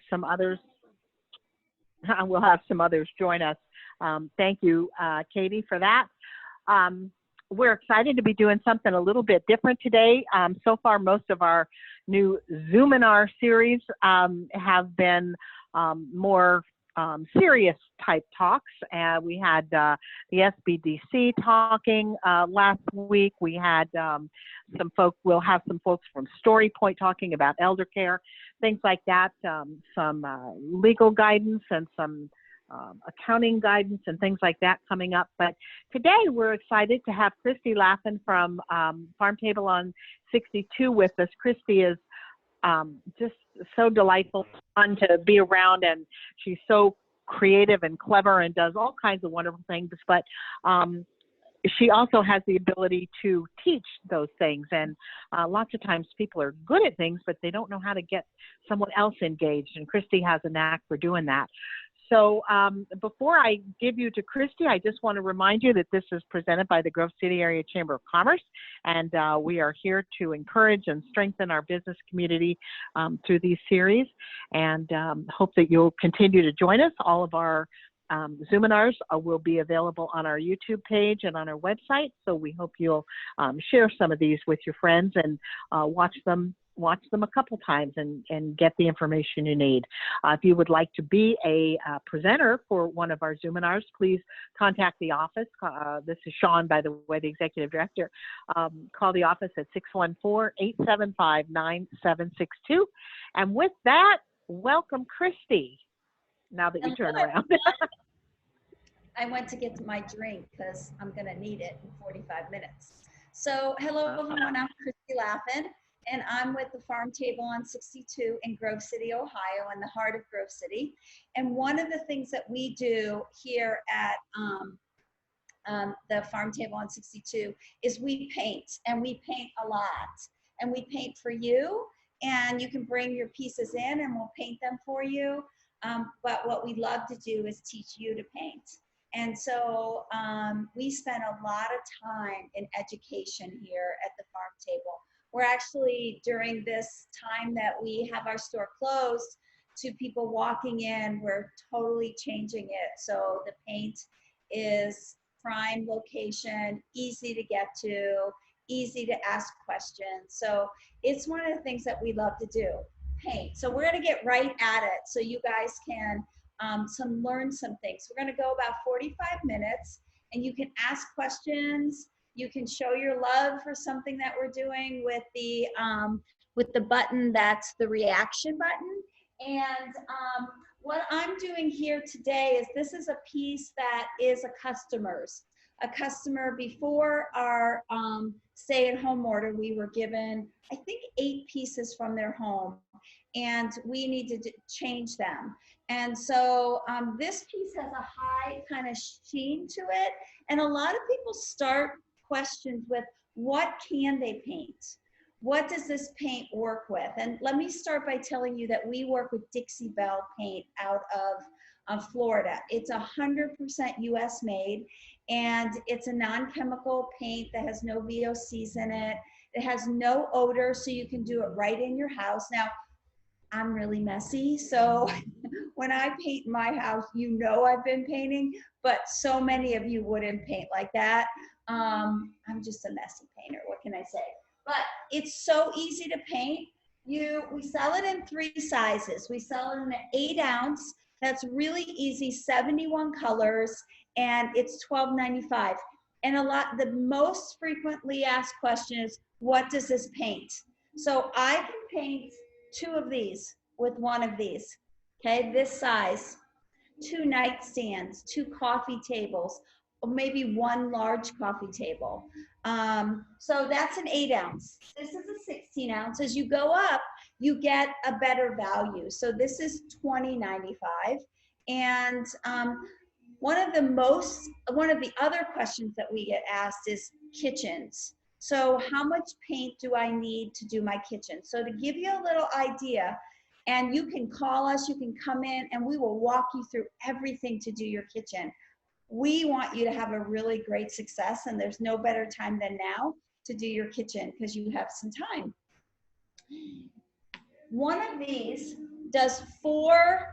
some others. We'll have some others join us. Thank you, Katie, for that. We're excited to be doing something a little bit different today. So far, most of our new Zoominar series have been more serious type talks. We had the SBDC talking last week. We had we'll have some folks from Story Point talking about elder care, things like that, some legal guidance and some accounting guidance and things like that coming up. But today we're excited to have Christy Laffin from Farm Table on 62 with us. Christy is just so delightful, fun to be around, and she's so creative and clever and does all kinds of wonderful things. But she also has the ability to teach those things. And lots of times people are good at things, but they don't know how to get someone else engaged. And Christy has a knack for doing that. So before I give you to Christy, I just want to remind you that this is presented by the Grove City Area Chamber of Commerce, and we are here to encourage and strengthen our business community through these series, and hope that you'll continue to join us. All of our Zoominars will be available on our YouTube page and on our website, so we hope you'll share some of these with your friends and watch them a couple times and get the information you need. If you would like to be a presenter for one of our Zoominars, please contact the office. This is Sean, by the way, the Executive Director. Call the office at 614-875-9762. And with that, welcome Christy, now that you turn around. I went to get my drink because I'm going to need it in 45 minutes. So hello everyone, I'm Christy Laffin. And I'm with the Farm Table on 62 in Grove City, Ohio, in the heart of Grove City. And one of the things that we do here at the Farm Table on 62 is we paint, and we paint a lot. And we paint for you, and you can bring your pieces in and we'll paint them for you. But what we love to do is teach you to paint. And so we spend a lot of time in education here at the Farm Table. We're actually, during this time that we have our store closed, to people walking in, we're totally changing it. So the paint is prime location, easy to get to, easy to ask questions. So it's one of the things that we love to do, paint. So we're gonna get right at it so you guys can learn some things. We're gonna go about 45 minutes, and you can ask questions. You can show your love for something that we're doing with the button that's the reaction button. And what I'm doing here today is this is a piece that is a customer's. A customer before our stay-at-home order, we were given, I think, 8 pieces from their home, and we needed to change them. And so this piece has a high kind of sheen to it, and a lot of people start questions with, what can they paint? What does this paint work with? And let me start by telling you that we work with Dixiebell paint out of Florida. It's 100% US made, and it's a non-chemical paint that has no VOCs in it. It has no odor, so you can do it right in your house. Now, I'm really messy, so when I paint my house, you know I've been painting, but so many of you wouldn't paint like that. I'm just a messy painter, what can I say? But it's so easy to paint. We sell it in 3 sizes. We sell it in an 8 ounce, that's really easy, 71 colors, and it's $12.95. And the most frequently asked question is, what does this paint? So I can paint 2 of these with 1 of these, okay, this size, 2 nightstands, 2 coffee tables, or maybe 1 large coffee table. So that's an 8 ounce. This is a 16 ounce. As you go up, you get a better value. So this is $20.95. And one of the other questions that we get asked is kitchens. So how much paint do I need to do my kitchen? So to give you a little idea, and you can call us, you can come in, and we will walk you through everything to do your kitchen. We want you to have a really great success, and there's no better time than now to do your kitchen because you have some time. One of these does 4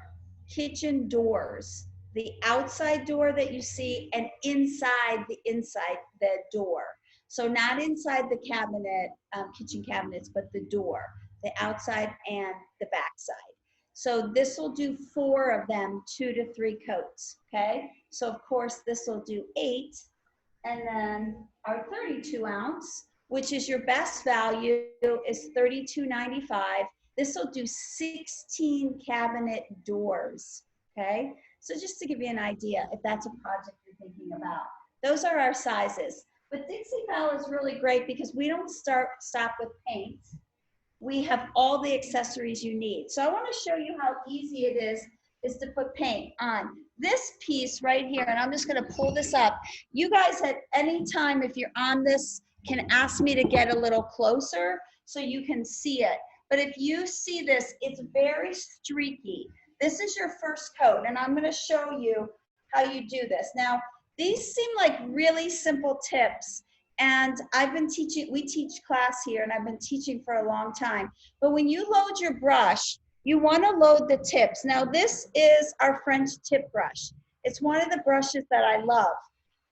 kitchen doors. The outside door that you see and inside the door. So not inside the cabinet, kitchen cabinets, but the door, the outside and the backside. So this will do 4 of them, 2 to 3 coats, okay? So of course this will do 8, and then our 32 ounce, which is your best value, is $32.95. This will do 16 cabinet doors, okay? So just to give you an idea, if that's a project you're thinking about. Those are our sizes. But Dixiebell is really great because we don't stop with paint. We have all the accessories you need. So I want to show you how easy it is to put paint on. This piece right here, and I'm just going to pull this up. You guys at any time, if you're on this, can ask me to get a little closer so you can see it. But if you see this, it's very streaky. This is your first coat, and I'm going to show you how you do this. Now, these seem like really simple tips, and I've been teaching, we teach class here, and I've been teaching for a long time. But when you load your brush, you want to load the tips. Now, this is our French tip brush. It's one of the brushes that I love.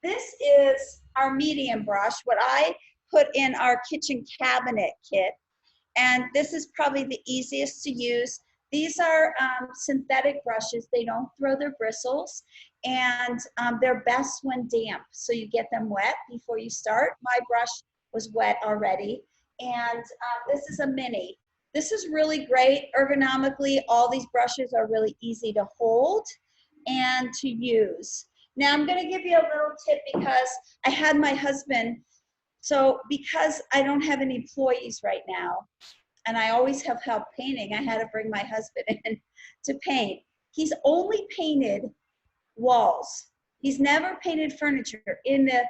This is our medium brush, what I put in our kitchen cabinet kit. And this is probably the easiest to use. These are synthetic brushes. They don't throw their bristles, and they're best when damp. So you get them wet before you start. My brush was wet already. And this is a mini. This is really great. Ergonomically, all these brushes are really easy to hold and to use. Now I'm gonna give you a little tip because I had my husband, so because I don't have any employees right now, and I always have help painting, I had to bring my husband in to paint. He's only painted walls. He's never painted furniture. In the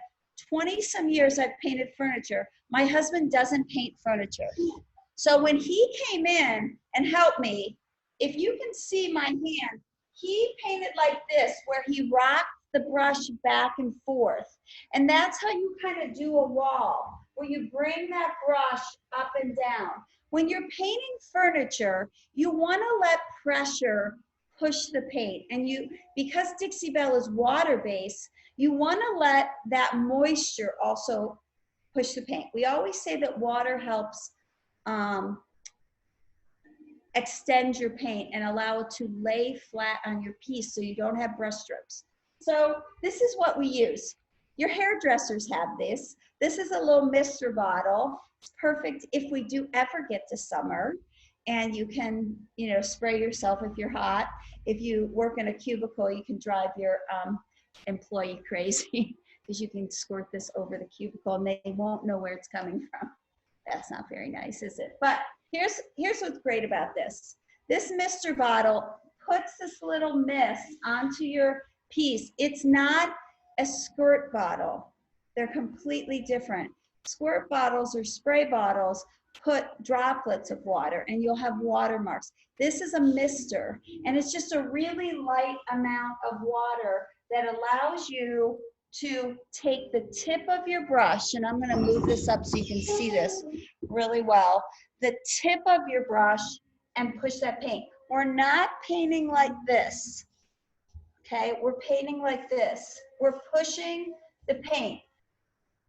20-some years I've painted furniture, my husband doesn't paint furniture. So when he came in and helped me, if you can see my hand, he painted like this, where he rocked the brush back and forth. And that's how you kind of do a wall, where you bring that brush up and down. When you're painting furniture, you want to let pressure push the paint. And because Dixiebell is water-based, you want to let that moisture also push the paint. We always say that water helps extend your paint and allow it to lay flat on your piece so you don't have brush strokes. So this is what we use. Your hairdressers have this. This is a little mister bottle. It's perfect if we do ever get to summer, and you can, spray yourself if you're hot. If you work in a cubicle, you can drive your employee crazy because you can squirt this over the cubicle and they won't know where it's coming from. That's not very nice, is it? But here's what's great about this. This mister bottle puts this little mist onto your piece. It's not a squirt bottle. They're completely different. Squirt bottles or spray bottles put droplets of water and you'll have watermarks. This is a mister, and it's just a really light amount of water that allows you to take the tip of your brush, and I'm going to move this up so you can see this really well, the tip of your brush, and push that paint. We're not painting like this, okay? We're painting like this. We're pushing the paint.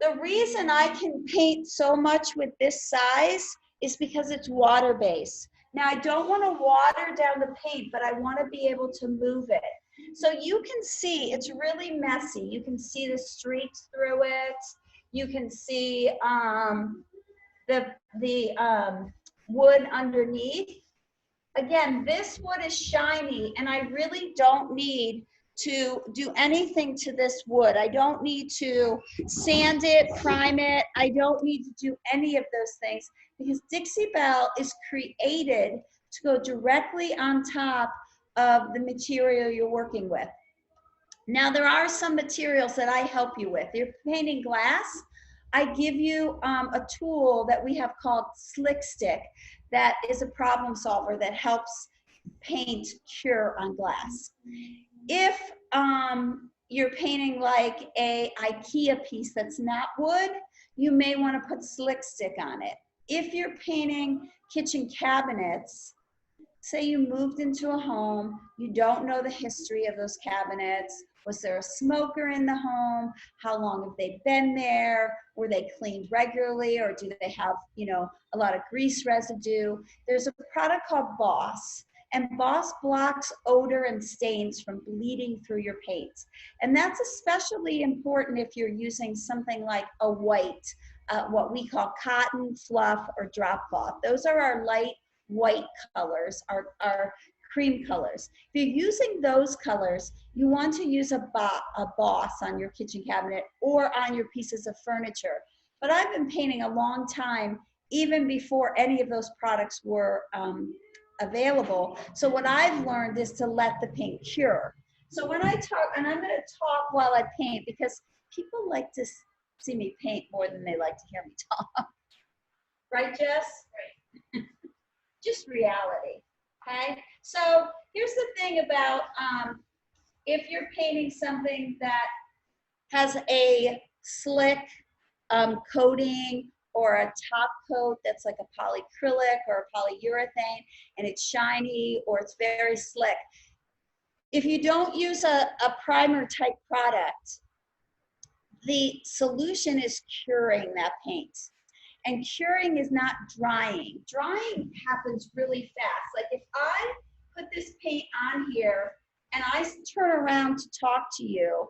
The reason I can paint so much with this size is because it's water-based. Now, I don't want to water down the paint, but I want to be able to move it. So you can see it's really messy. You can see the streaks through it. You can see the wood underneath. Again, this wood is shiny, and I really don't need to do anything to this wood. I don't need to sand it, prime it. I don't need to do any of those things because Dixiebell is created to go directly on top of the material you're working with. Now, there are some materials that I help you with. You're painting glass. I give you a tool that we have called Slick Stick that is a problem solver that helps paint cure on glass. If you're painting like a IKEA piece that's not wood, you may want to put Slick Stick on it. If you're painting kitchen cabinets, say you moved into a home, you don't know the history of those cabinets. Was there a smoker in the home? How long have they been there? Were they cleaned regularly, or do they have, a lot of grease residue? There's a product called Boss, and Boss blocks odor and stains from bleeding through your paints. And that's especially important if you're using something like a white, what we call cotton, fluff, or drop cloth. Those are our light white colors, our cream colors. If you're using those colors, you want to use a Boss on your kitchen cabinet or on your pieces of furniture. But I've been painting a long time, even before any of those products were available. So what I've learned is to let the paint cure. So when I talk, and I'm going to talk while I paint, because people like to see me paint more than they like to hear me talk. Right, Jess? Right. Just reality, okay? So here's the thing about if you're painting something that has a slick coating or a top coat that's like a polyacrylic or a polyurethane, and it's shiny or it's very slick. If you don't use a primer type product, the solution is curing that paint. And curing is not drying. Drying happens really fast. Like if I put this paint on here and I turn around to talk to you,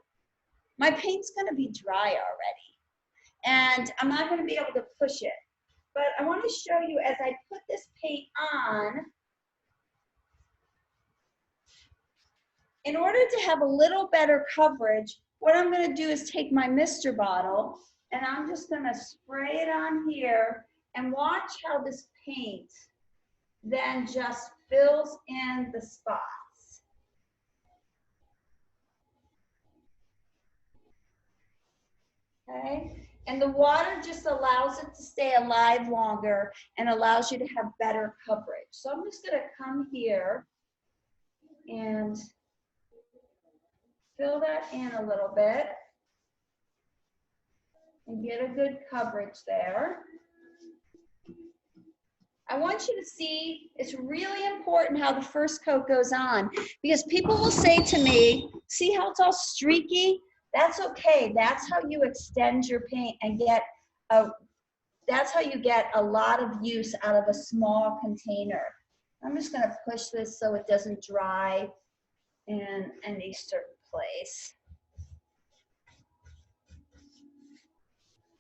my paint's gonna be dry already. And I'm not gonna be able to push it. But I wanna show you as I put this paint on, in order to have a little better coverage, what I'm gonna do is take my mister bottle and I'm just gonna spray it on here and watch how this paint then just fills in the spots. Okay, and the water just allows it to stay alive longer and allows you to have better coverage. So I'm just gonna come here and fill that in a little bit and get a good coverage there. I want you to see, it's really important how the first coat goes on, because people will say to me, see how it's all streaky? That's okay. That's how you extend your paint and get that's how you get a lot of use out of a small container. I'm just gonna push this so it doesn't dry in any certain place.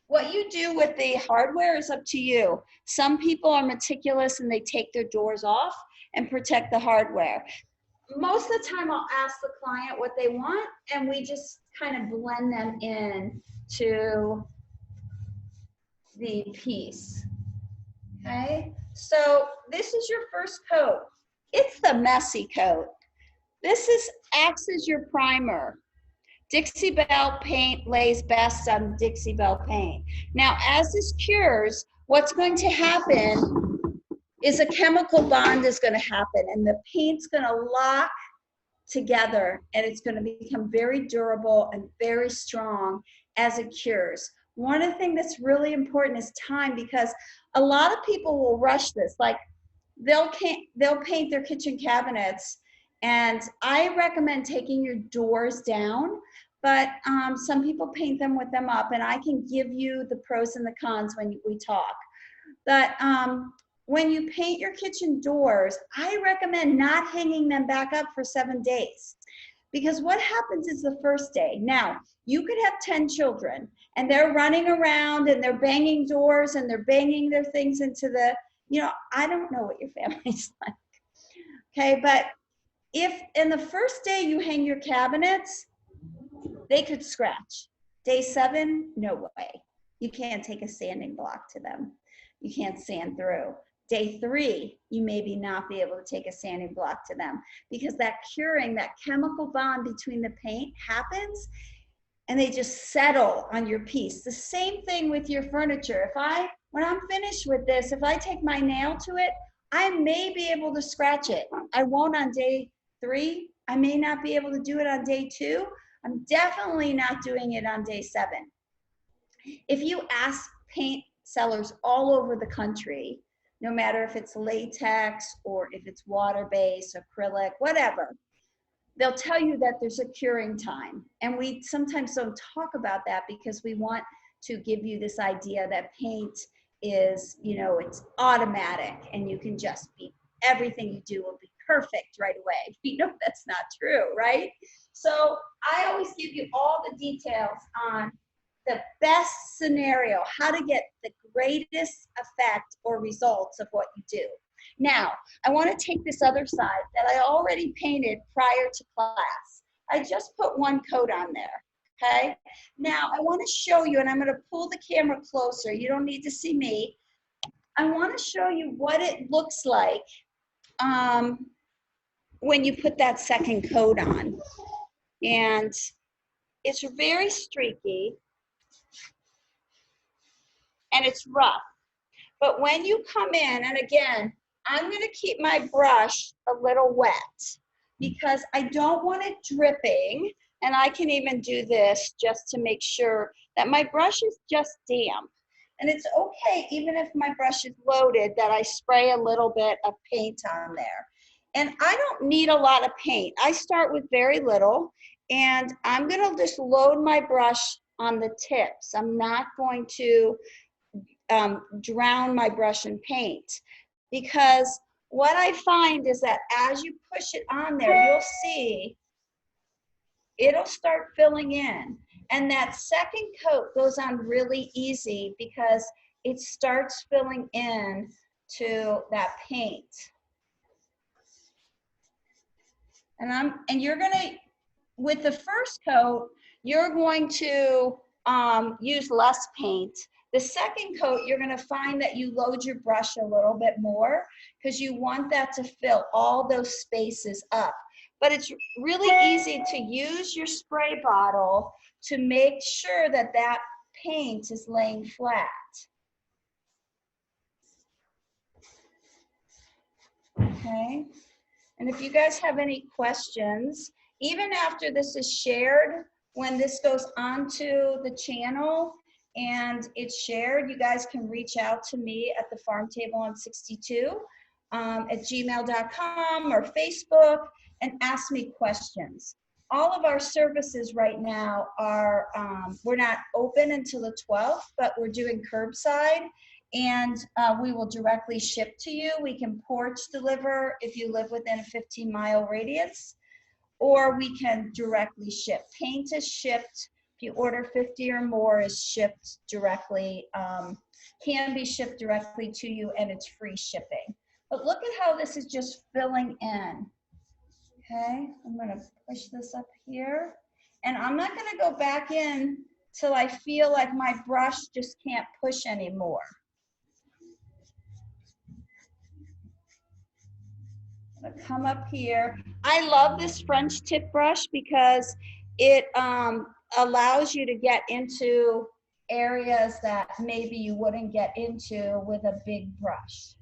What you do with the hardware is up to you. Some people are meticulous and they take their doors off and protect the hardware. Most of the time I'll ask the client what they want and we just kind of blend them in to the piece. Okay, so this is your first coat. It's the messy coat. This acts as your primer. Dixiebell paint lays best on Dixiebell paint. Now, as this cures, what's going to happen is a chemical bond is going to happen and the paint's going to lock together and it's going to become very durable and very strong as it cures. One of the things that's really important is time, because a lot of people will rush this. Like they'll paint their kitchen cabinets, and I recommend taking your doors down, but some people paint them with them up, and I can give you the pros and the cons when we talk. But when you paint your kitchen doors, I recommend not hanging them back up for 7 days. Because what happens is the first day. Now, you could have 10 children and they're running around and they're banging doors and they're banging their things into the, I don't know what your family's like. Okay, but if in the first day you hang your cabinets, they could scratch. Day 7, no way. You can't take a sanding block to them. You can't sand through. Day 3, you maybe not be able to take a sanding block to them, because that curing, that chemical bond between the paint happens and they just settle on your piece. The same thing with your furniture. When I'm finished with this, if I take my nail to it, I may be able to scratch it. I won't on day 3. I may not be able to do it on day 2. I'm definitely not doing it on day 7. If you ask paint sellers all over the country, no matter if it's latex or if it's water-based, acrylic, whatever. They'll tell you that there's a curing time. And we sometimes don't talk about that because we want to give you this idea that paint is, you know, it's automatic and you can just be, everything you do will be perfect right away. You know, that's not true, right? So I always give you all the details on the best scenario, how to get the greatest effect or results of what you do. Now, I want to take this other side that I already painted prior to class. I just put one coat on there, okay? Now, I want to show you, and I'm going to pull the camera closer. You don't need to see me. I want to show you what it looks like when you put that second coat on. And it's very streaky, and it's rough. But when you come in, and again, I'm going to keep my brush a little wet because I don't want it dripping. And I can even do this just to make sure that my brush is just damp. And it's okay, even if my brush is loaded, that I spray a little bit of paint on there. And I don't need a lot of paint. I start with very little, and I'm going to just load my brush on the tips. I'm not going to drown my brush in paint, because what I find is that as you push it on there, you'll see it'll start filling in, and that second coat goes on really easy because it starts filling in to that paint. And you're gonna, with the first coat, you're going to use less paint. The second coat, you're gonna find that you load your brush a little bit more because you want that to fill all those spaces up. But it's really easy to use your spray bottle to make sure that that paint is laying flat. Okay, and if you guys have any questions, even after this is shared, when this goes onto the channel and it's shared, you guys can reach out to me at the Farm Table on 62 at gmail.com or Facebook and ask me questions. All of our services right now are, we're not open until the 12th, but we're doing curbside, and we will directly ship to you. We can porch deliver if you live within a 15-mile radius, or we can directly ship. Paint is shipped. If you order 50 or more, is shipped directly, can be shipped directly to you, and it's free shipping. But look at how this is just filling in. Okay, I'm gonna push this up here, and I'm not gonna go back in till I feel like my brush just can't push anymore. I'm gonna come up here. I love this French tip brush because it allows you to get into areas that maybe you wouldn't get into with a big brush.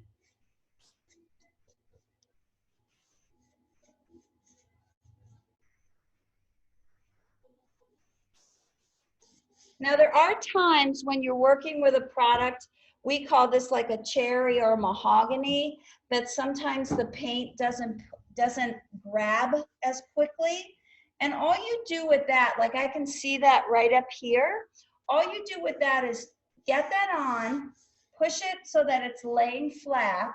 Now, there are times when you're working with a product, we call this like a cherry or mahogany, that sometimes the paint doesn't grab as quickly. And all you do with that, like I can see that right up here, all you do with that is get that on, push it so that it's laying flat,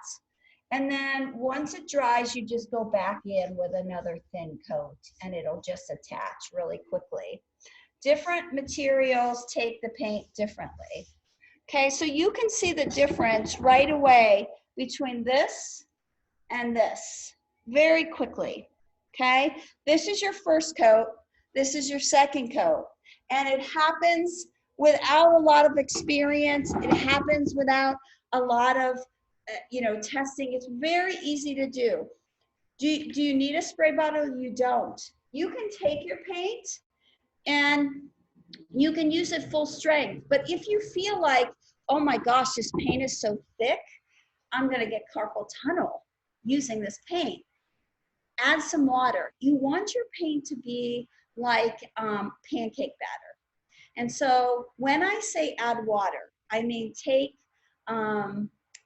and then once it dries, you just go back in with another thin coat and it'll just attach really quickly. Different materials take the paint differently. Okay, so you can see the difference right away between this and this very quickly. Okay, this is your first coat, this is your second coat, and it happens without a lot of experience. It happens without a lot of testing. It's very easy to do. Do you need a spray bottle? You don't. You can take your paint and you can use it full strength. But if you feel like, oh my gosh, this paint is so thick, I'm gonna get carpal tunnel using this paint, add some water. You want your paint to be like pancake batter. And so when I say add water, I mean take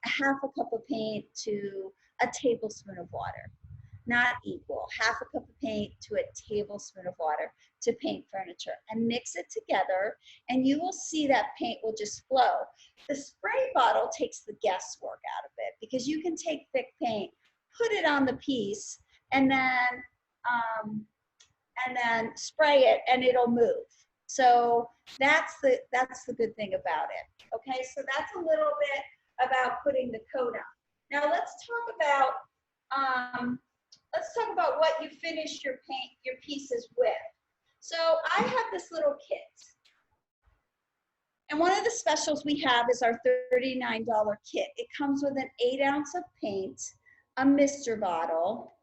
a half a cup of paint to a tablespoon of water. Not equal, half a cup of paint to a tablespoon of water to paint furniture, and mix it together, and you will see that paint will just flow. The spray bottle takes the guesswork out of it, because you can take thick paint, put it on the piece, and then spray it and it'll move. So that's the good thing about it. Okay, so that's a little bit about putting the coat on. Now let's talk about what you finish your pieces with. So I have this little kit. And one of the specials we have is our $39 kit. It comes with an 8 ounce of paint, a mister bottle,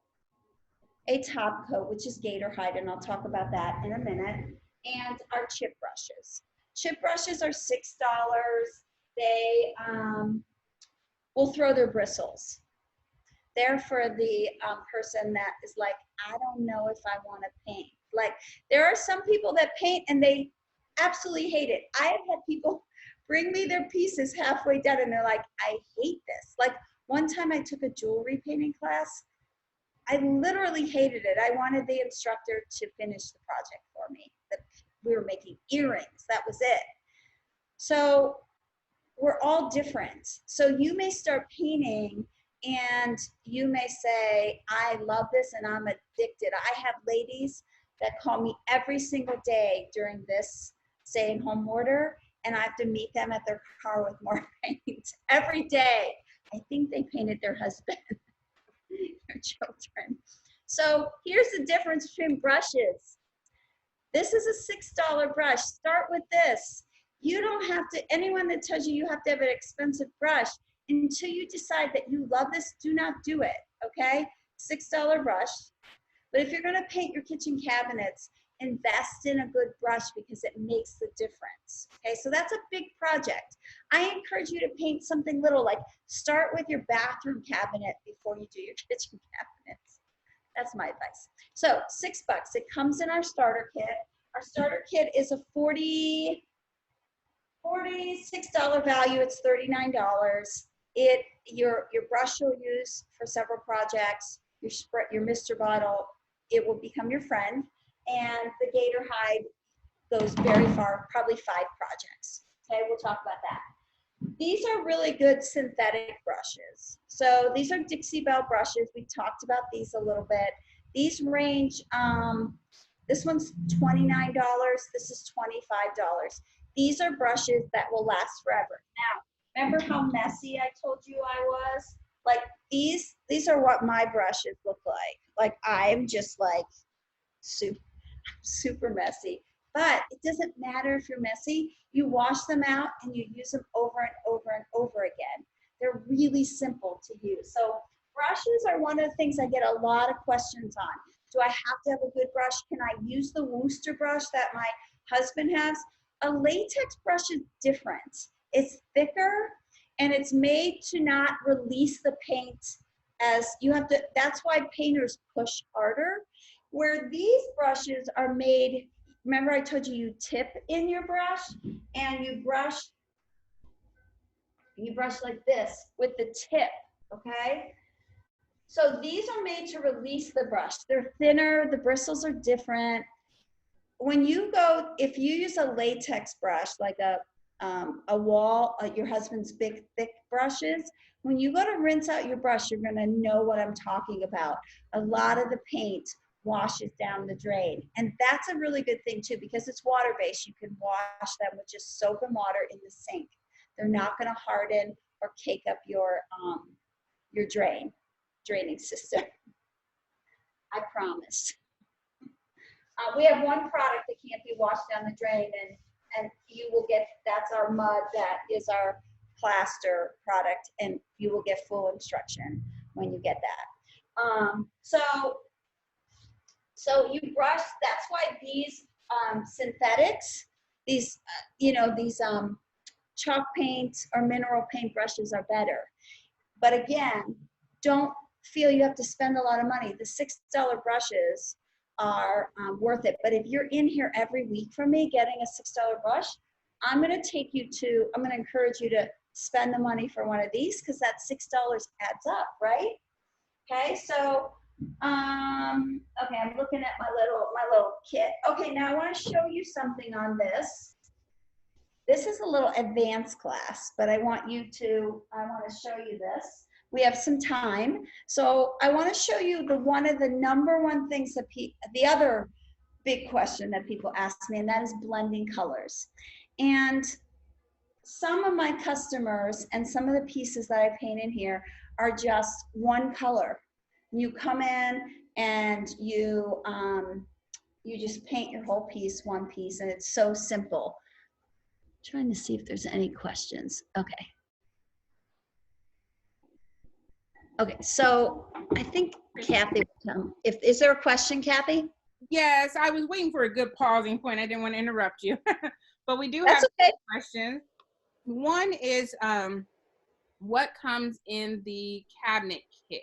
a top coat, which is gator hide, and I'll talk about that in a minute, and our chip brushes. Chip brushes are $6. They will throw their bristles. They're for the person that is like, I don't know if I want to paint. Like, there are some people that paint and they absolutely hate it. I have had people bring me their pieces halfway done and they're like, I hate this. Like, one time I took a jewelry painting class. I literally hated it. I wanted the instructor to finish the project for me. We were making earrings. That was it. So we're all different. So you may start painting and you may say, I love this and I'm addicted. I have ladies that call me every single day during this stay-at-home order, and I have to meet them at their car with more paint every day. I think they painted their husband, their children. So here's the difference between brushes. This is a $6 brush. Start with this. You don't have to, anyone that tells you have to have an expensive brush, until you decide that you love this, do not do it, okay? $6 brush. But if you're gonna paint your kitchen cabinets, invest in a good brush because it makes the difference, okay? So that's a big project. I encourage you to paint something little, like start with your bathroom cabinet before you do your kitchen cabinets. That's my advice. So $6, it comes in our starter kit. Our starter kit is a $46 value, it's $39. Your brush you'll use for several projects, your mister bottle, it will become your friend, and the gator hide goes very far, probably 5 projects. Okay, we'll talk about that. These are really good synthetic brushes. So these are Dixiebell brushes. We talked about these a little bit. These range, this one's $29, this is $25. These are brushes that will last forever. Now, remember how messy I told you I was? Like these are what my brushes look like. Like I'm just like super messy. But it doesn't matter if you're messy. You wash them out and you use them over and over and over again. They're really simple to use. So brushes are one of the things I get a lot of questions on. Do I have to have a good brush? Can I use the Wooster brush that my husband has? A latex brush is different. It's thicker and it's made to not release the paint as you have to. That's why painters push harder. Where these brushes are made, remember I told you tip in your brush and you brush like this with the tip, okay? So these are made to release the brush. They're thinner, the bristles are different. When you go, if you use a latex brush, like your husband's big, thick brushes, when you go to rinse out your brush, you're gonna know what I'm talking about. A lot of the paint washes down the drain. And that's a really good thing too, because it's water-based. You can wash them with just soap and water in the sink. They're not gonna harden or cake up your draining system. I promise. We have one product that can't be washed down the drain, and you will get, that's our mud, that is our plaster product, and you will get full instruction when you get that. So you brush, that's why these synthetics, these, these chalk paint or mineral paint brushes are better. But again, don't feel you have to spend a lot of money. The $6 brushes are worth it. But if you're in here every week from me getting a $6 brush, I'm gonna encourage you to spend the money for one of these because that $6 adds up, right? Okay, so okay, I'm looking at my little kit. Okay, now I want to show you something on this. This is a little advanced class, but I want to show you this. We have some time. So I want to show you one of the number one things that the other big question that people ask me, and that is blending colors. And some of my customers and some of the pieces that I paint in here are just one color. You come in and you just paint your whole piece, one piece, and it's so simple. Trying to see if there's any questions. Okay. Okay, so I think Kathy will come. Is there a question, Kathy? Yes, I was waiting for a good pausing point. I didn't want to interrupt you, but we do have questions. One is, what comes in the cabinet kit?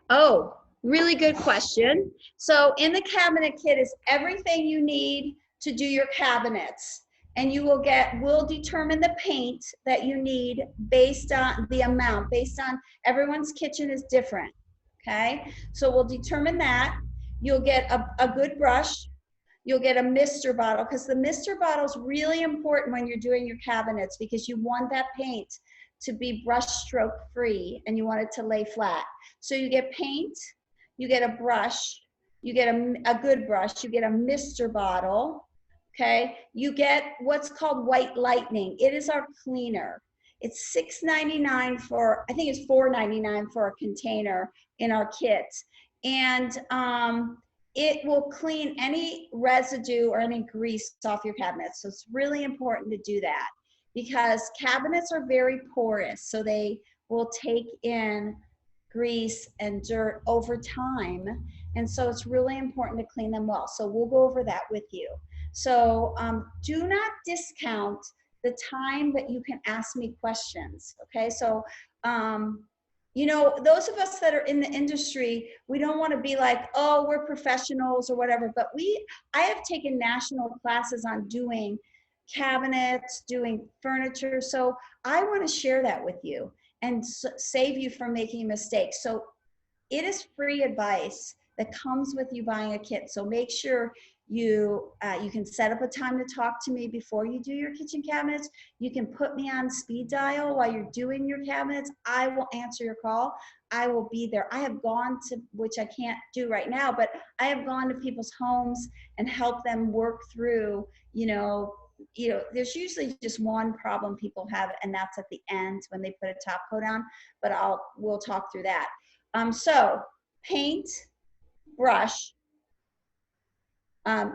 Oh, really good question. So in the cabinet kit is everything you need to do your cabinets. And we'll determine the paint that you need based on the amount, based on everyone's kitchen is different, okay? So we'll determine that. You'll get a good brush. You'll get a mister bottle, because the mister bottle is really important when you're doing your cabinets, because you want that paint to be brush stroke free and you want it to lay flat. So you get paint, you get a brush, you get a good brush, you get a mister bottle, okay? You get what's called White Lightning. It is our cleaner. It's $6.99 I think it's $4.99 for a container in our kit. And it will clean any residue or any grease off your cabinets. So it's really important to do that, because cabinets are very porous. So they will take in grease and dirt over time. And so it's really important to clean them well. So we'll go over that with you. So do not discount the time that you can ask me questions, okay? So, you know, those of us that are in the industry, we don't want to be like, oh, we're professionals or whatever, but I have taken national classes on doing cabinets, doing furniture. So I want to share that with you and save you from making mistakes. So it is free advice that comes with you buying a kit. So make sure you can set up a time to talk to me before you do your kitchen cabinets. You can put me on speed dial while you're doing your cabinets. I will answer your call. I will be there. I have gone to, which I can't do right now, but I have gone to people's homes and helped them work through, you know, there's usually just one problem people have, and that's at the end when they put a top coat on, but we'll talk through that. So paint, brush,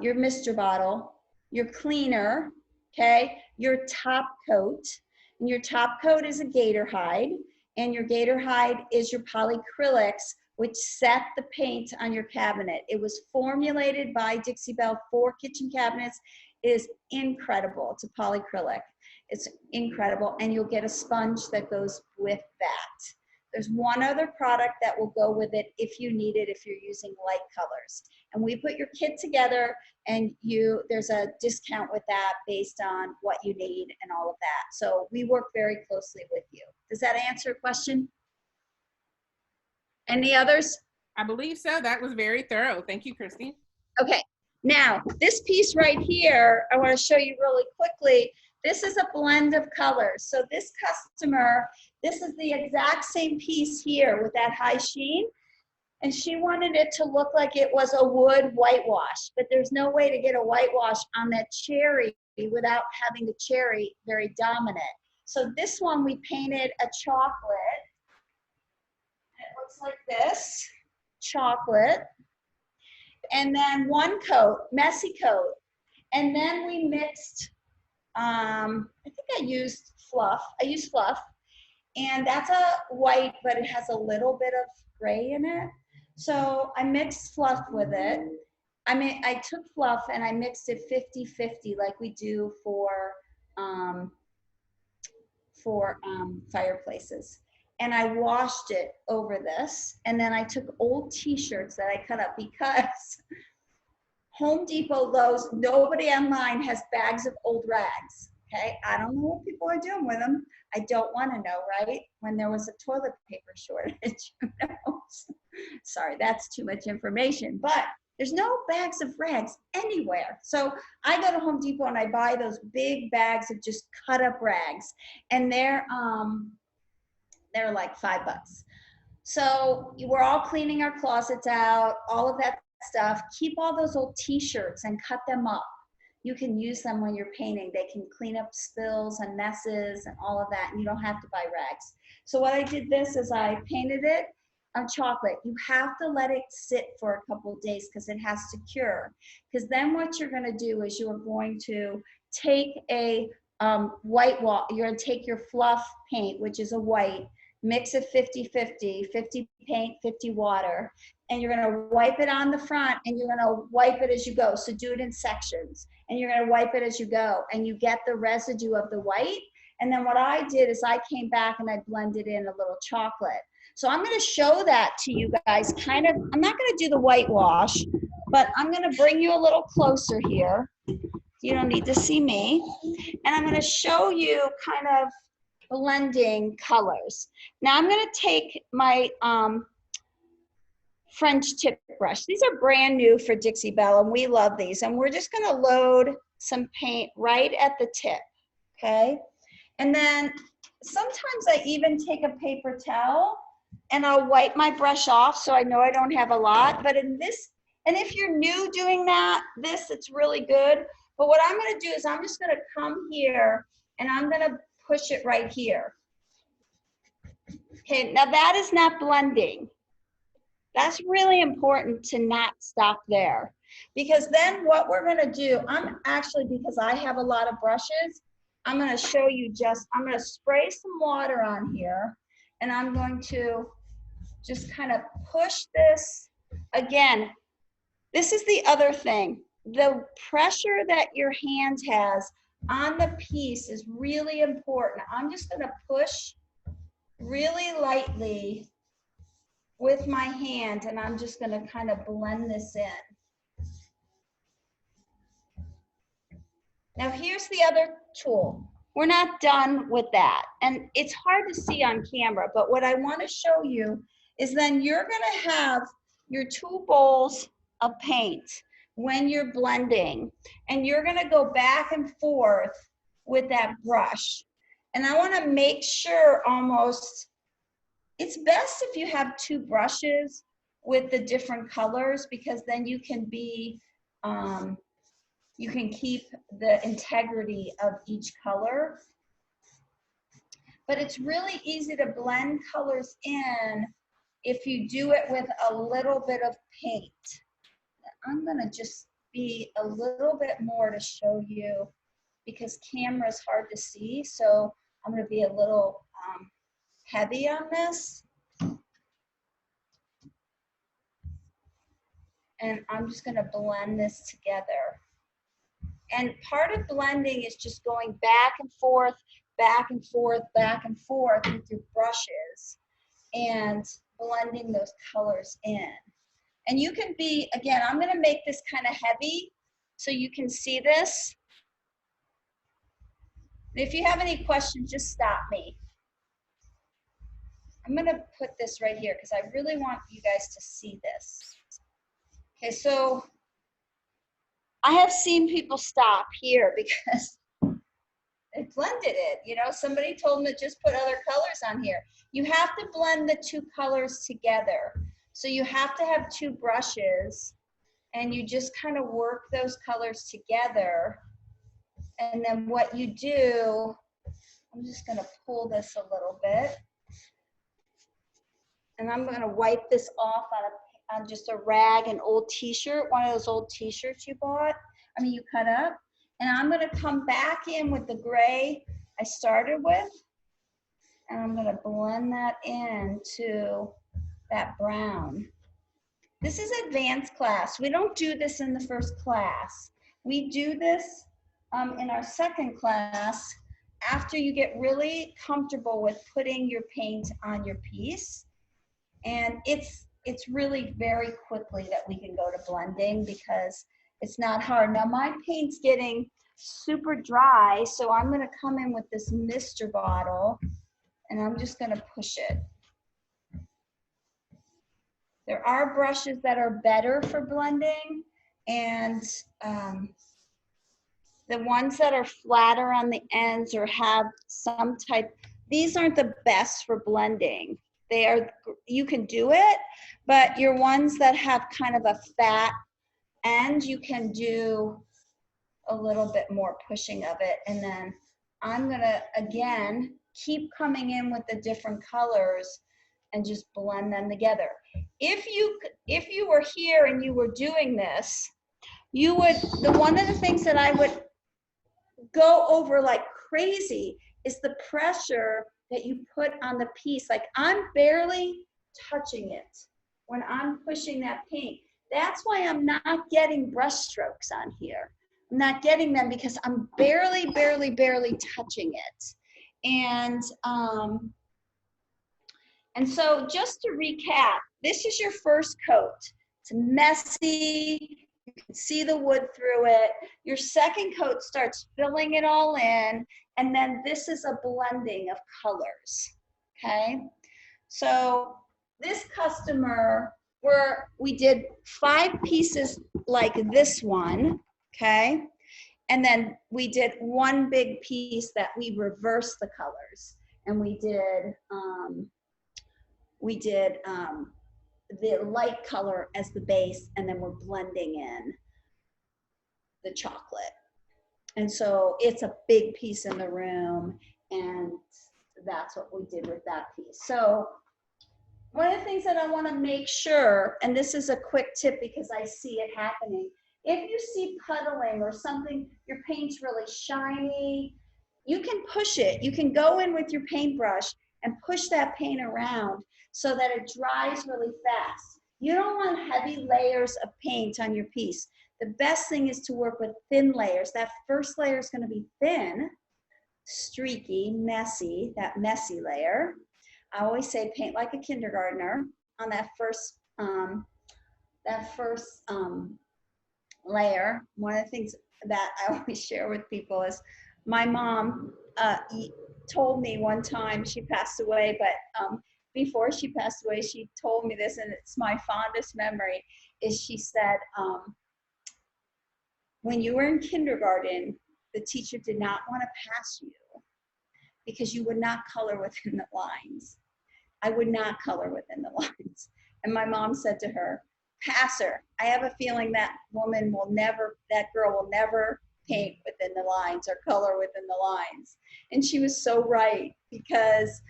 your mister bottle, your cleaner, okay, your top coat, and your top coat is a gator hide, and your gator hide is your polyacrylics, which set the paint on your cabinet. It was formulated by Dixiebell for kitchen cabinets. It is incredible. It's a polyacrylic. It's incredible, and you'll get a sponge that goes with that. There's one other product that will go with it if you need it, if you're using light colors. And we put your kit together, and there's a discount with that based on what you need and all of that. So we work very closely with you. Does that answer your question? Any others? I believe so. That was very thorough. Thank you, Christy. Okay. Now, this piece right here, I want to show you really quickly. This is a blend of colors. So this customer, this is the exact same piece here with that high sheen. And she wanted it to look like it was a wood whitewash, but there's no way to get a whitewash on that cherry without having the cherry very dominant. So this one, we painted a chocolate. It looks like this, chocolate. And then one coat, messy coat. And then we mixed, I think I used fluff. I used fluff. And that's a white, but it has a little bit of gray in it. So I mixed fluff with it. I took fluff and I mixed it 50-50 like we do for fireplaces. And I washed it over this. And then I took old t-shirts that I cut up, because Home Depot, Lowe's, nobody online has bags of old rags. Okay, I don't know what people are doing with them. I don't want to know, right? When there was a toilet paper shortage, who knows? Sorry, that's too much information, but there's no bags of rags anywhere. So I go to Home Depot and I buy those big bags of just cut up rags, and they're like $5. So we're all cleaning our closets out, all of that stuff. Keep all those old t-shirts and cut them up. You can use them when you're painting. They can clean up spills and messes and all of that, and you don't have to buy rags. So what I did this is I painted it on chocolate. You have to let it sit for a couple of days because it has to cure. Because then what you're going to do is you're going to take a white wall. You're going to take your fluff paint, which is a white, mix it 50-50, 50 paint, 50 water, and you're going to wipe it on the front, and you're going to wipe it as you go. So do it in sections, and you're going to wipe it as you go, and you get the residue of the white. And then what I did is I came back and I blended in a little chocolate. So I'm going to show that to you guys kind of. I'm not going to do the whitewash, but I'm going to bring you a little closer here. You don't need to see me. And I'm going to show you kind of blending colors. Now I'm going to take my French tip brush. These are brand new for Dixiebell, and we love these. And we're just going to load some paint right at the tip, okay? And then sometimes I even take a paper towel and I'll wipe my brush off so I know I don't have a lot. But in this, and if you're new doing that, it's really good. But what I'm going to do is I'm just going to come here and I'm going to push it right here. Okay, now that is not blending. That's really important to not stop there, because then what we're going to do, because I have a lot of brushes, I'm going to show you I'm going to spray some water on here, and I'm going to just kind of push this. Again, this is the other thing. The pressure that your hand has on the piece is really important. I'm just going to push really lightly with my hand, and I'm just going to kind of blend this in. Now here's the other tool. We're not done with that, and it's hard to see on camera, but what I want to show you is then you're going to have your 2 bowls of paint when you're blending, and you're going to go back and forth with that brush. And I want to make sure it's best if you have 2 brushes with the different colors, because then you can keep the integrity of each color. But it's really easy to blend colors in if you do it with a little bit of paint. I'm gonna just be a little bit more to show you, because camera is hard to see, so I'm gonna be a little heavy on this. And I'm just gonna blend this together. And part of blending is just going back and forth, back and forth, back and forth with your brushes and blending those colors in. And you can again, I'm gonna make this kind of heavy so you can see this. If you have any questions, just stop me. I'm gonna put this right here because I really want you guys to see this. Okay, so I have seen people stop here because they blended it. Somebody told them to just put other colors on here. You have to blend the 2 colors together. So you have to have 2 brushes, and you just kind of work those colors together. And then what you do, I'm just going to pull this a little bit. And I'm going to wipe this off on just a rag, an old t-shirt, one of those old t-shirts you cut up. And I'm going to come back in with the gray I started with, and I'm going to blend that into that brown. This is advanced class. We don't do this in the first class. We do this in our second class after you get really comfortable with putting your paint on your piece. And it's really very quickly that we can go to blending, because it's not hard. Now my paint's getting super dry, so I'm gonna come in with this mister bottle and I'm just gonna push it. There are brushes that are better for blending, and the ones that are flatter on the ends or have some type, these aren't the best for blending. They are, you can do it, but your ones that have kind of a fat end, you can do a little bit more pushing of it. And then I'm gonna, again, keep coming in with the different colors and just blend them together. If you were here and you were doing this, you would, one of the things that I would go over like crazy is the pressure that you put on the piece. Like, I'm barely touching it when I'm pushing that paint. That's why I'm not getting brush strokes on here. I'm not getting them because I'm barely touching it. And so just to recap, this is your first coat. It's messy. You can see the wood through it. Your second coat starts filling it all in, and then this is a blending of colors, okay? So this customer, we did 5 pieces like this one, okay? And then we did 1 big piece that we reversed the colors, and we did the light color as the base, and then we're blending in the chocolate. And so it's a big piece in the room, and that's what we did with that piece. So one of the things that I want to make sure, and this is a quick tip because I see it happening, if you see puddling or something, your paint's really shiny, you can push it. You can go in with your paintbrush and push that paint around so that it dries really fast. You don't want heavy layers of paint on your piece. The best thing is to work with thin layers. That first layer is going to be thin, streaky, messy, that messy layer. I always say paint like a kindergartner on that first layer. One of the things that I always share with people is my mom told me one time, she passed away, but before she passed away, she told me this, and it's my fondest memory, is she said, when you were in kindergarten, the teacher did not want to pass you because you would not color within the lines. I would not color within the lines. And my mom said to her, pass her. I have a feeling that that girl will never paint within the lines or color within the lines. And she was so right, because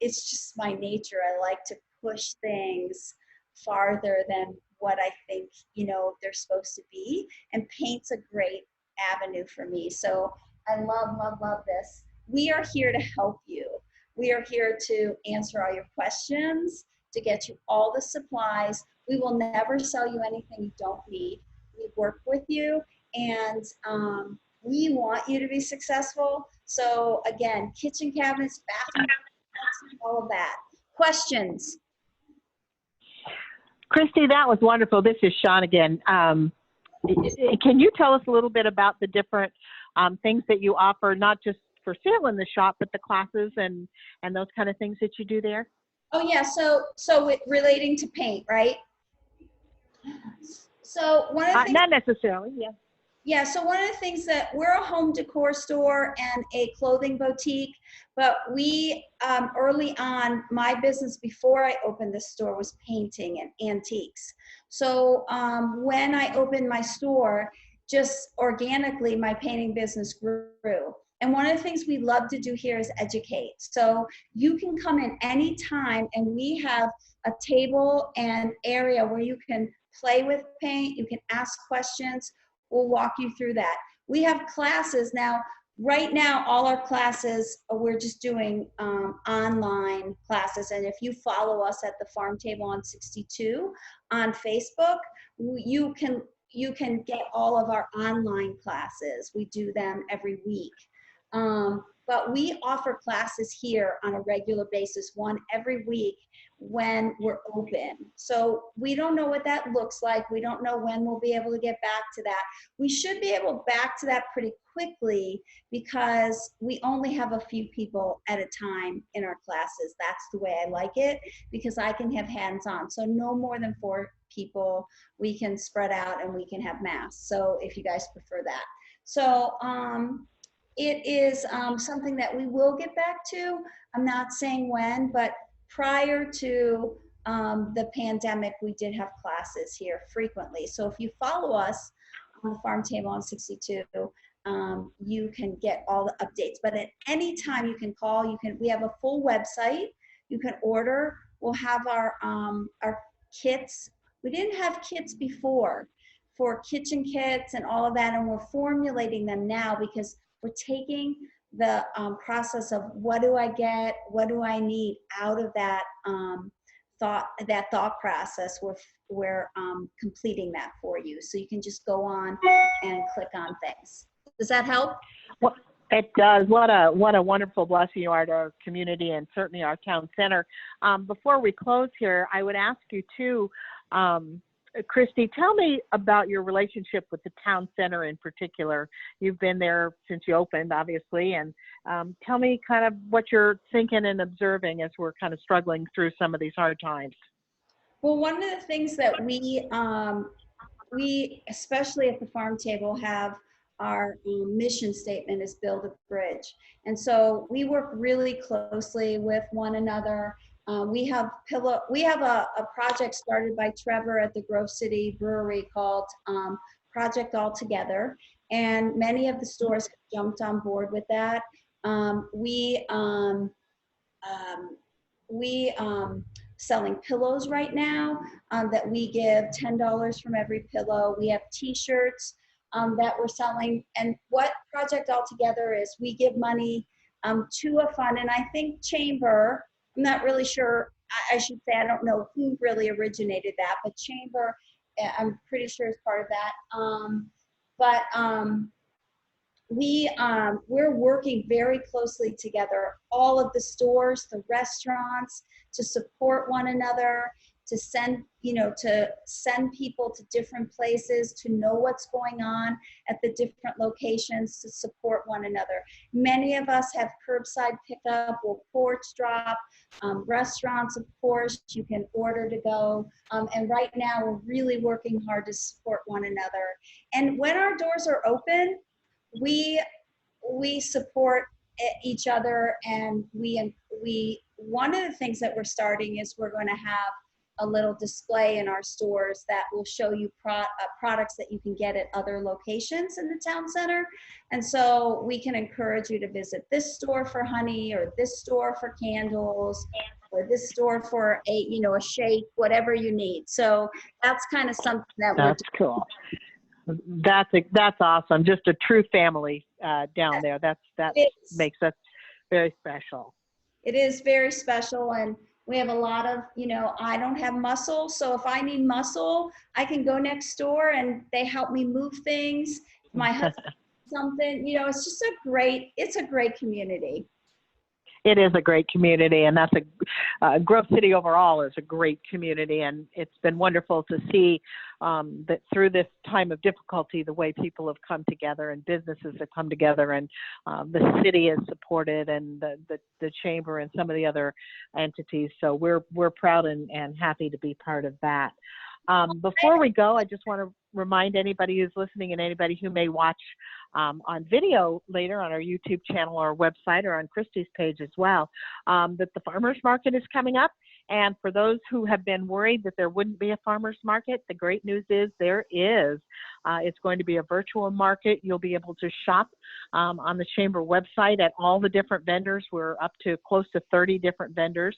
it's just my nature. I like to push things farther than what I think, they're supposed to be. And paint's a great avenue for me. So I love this. We are here to help you. We are here to answer all your questions, to get you all the supplies. We will never sell you anything you don't need. We work with you, and we want you to be successful. So again, kitchen cabinets, bathroom cabinets, all of that. Questions? Christy, that was wonderful. This is Sean again. Can you tell us a little bit about the different things that you offer, not just for sale in the shop, but the classes and those kind of things that you do there? Oh yeah, so relating to paint, right? So one of the things, not necessarily, yeah. Yeah, so one of the things that we're a home decor store and a clothing boutique, but we early on, my business before I opened this store was painting and antiques. So when I opened my store, just organically, my painting business grew. And one of the things we love to do here is educate. So you can come in anytime, and we have a table and area where you can play with paint, you can ask questions. We'll walk you through that. We have classes now. Right now, all our classes, we're just doing online classes. And if you follow us at the Farm Table on 62 on Facebook, you can get all of our online classes. We do them every week. But we offer classes here on a regular basis, one every week, when we're open. So we don't know what that looks like. We don't know when we'll be able to get back to that. We should be able back to that pretty quickly because we only have a few people at a time in our classes. That's the way I like it because I can have hands-on. So no more than 4 people. We can spread out and we can have masks. So if you guys prefer that. So it is something that we will get back to. I'm not saying when, but prior to the pandemic, we did have classes here frequently. So if you follow us on the Farm Table on 62, you can get all the updates. But at any time you can call. We have a full website. You can order. We'll have our kits. We didn't have kits before for kitchen kits and all of that, and we're formulating them now because we're taking the process of what do I get, what do I need out of that thought process. We're completing that for you, so you can just go on and click on things. Does that help? Well, it does. What a wonderful blessing you are to our community and certainly our town center. Before we close here, I would ask you too, Christy, tell me about your relationship with the town center in particular. You've been there since you opened, obviously, and tell me kind of what you're thinking and observing as we're kind of struggling through some of these hard times. Well, one of the things that we especially at the Farm Table have our mission statement is build a bridge. And so we work really closely with one another. We have a project started by Trevor at the Grove City Brewery called Project All Together, and many of the stores have jumped on board with that. We selling pillows right now that we give $10 from every pillow. We have T-shirts that we're selling, and what Project All Together is, we give money to a fund, and I think Chamber, I'm not really sure, I should say, I don't know who really originated that, but Chamber, I'm pretty sure is part of that. We're working very closely together, all of the stores, the restaurants, to support one another, to send people to different places, to know what's going on at the different locations, to support one another. Many of us have curbside pickup or porch drop. Restaurants, of course, you can order to go. And right now we're really working hard to support one another. And when our doors are open, we support each other, and one of the things that we're starting is we're going to have a little display in our stores that will show you products that you can get at other locations in the town center. And so we can encourage you to visit this store for honey, or this store for candles, or this store for a shake, whatever you need. So that's kind of something that that's cool. That's awesome. Just a true family down there. That makes us very special. It is very special, and we have a lot of, I don't have muscle, so if I need muscle, I can go next door and they help me move things. My husband, something, it's just it's a great community. It is a great community, and that's Grove City overall is a great community, and it's been wonderful to see that through this time of difficulty, the way people have come together and businesses have come together, and the city is supported, and the chamber and some of the other entities. So we're proud and happy to be part of that. Before we go, I just want to remind anybody who's listening and anybody who may watch on video later on our YouTube channel or website or on Christy's page as well, that the farmers market is coming up. And for those who have been worried that there wouldn't be a farmers market, the great news is there is. It's going to be a virtual market. You'll be able to shop on the Chamber website at all the different vendors. We're up to close to 30 different vendors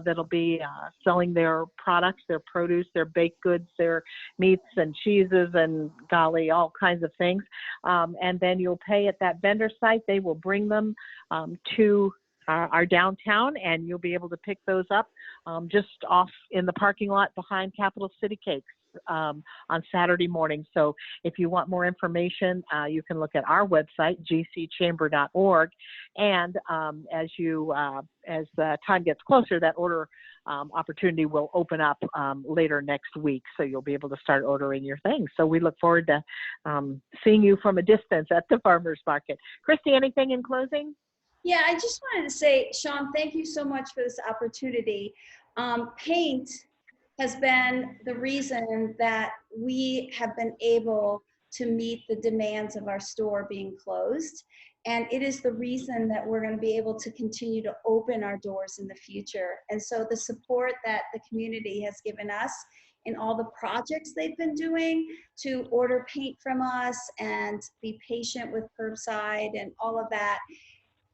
that'll be selling their products, their produce, their baked goods, their meats and cheeses and golly, all kinds of things. And then you'll pay at that vendor site. They will bring them to our downtown, and you'll be able to pick those up just off in the parking lot behind Capital City Cakes on Saturday morning. So if you want more information, you can look at our website, gcchamber.org. And as the time gets closer, that order opportunity will open up later next week. So you'll be able to start ordering your things. So we look forward to seeing you from a distance at the farmer's market. Christy, anything in closing? Yeah, I just wanted to say, Sean, thank you so much for this opportunity. Paint has been the reason that we have been able to meet the demands of our store being closed. And it is the reason that we're going to be able to continue to open our doors in the future. And so the support that the community has given us in all the projects they've been doing to order paint from us and be patient with curbside and all of that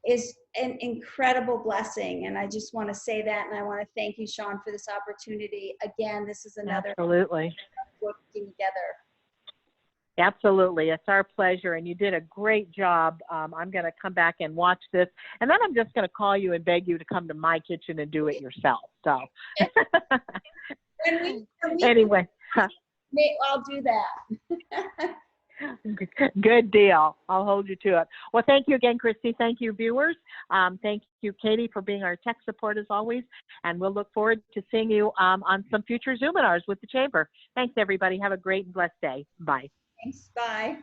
is an incredible blessing. And I just want to say that. And I want to thank you, Sean, for this opportunity. Again, this is another Absolutely. working together. Absolutely. It's our pleasure. And you did a great job. I'm going to come back and watch this. And then I'm just going to call you and beg you to come to my kitchen and do it yourself. So anyway, I'll do that. Good deal. I'll hold you to it. Well, thank you again, Christy. Thank you, viewers. Thank you, Katie, for being our tech support as always. And we'll look forward to seeing you on some future Zoominars with the Chamber. Thanks, everybody. Have a great and blessed day. Bye. Thanks. Bye.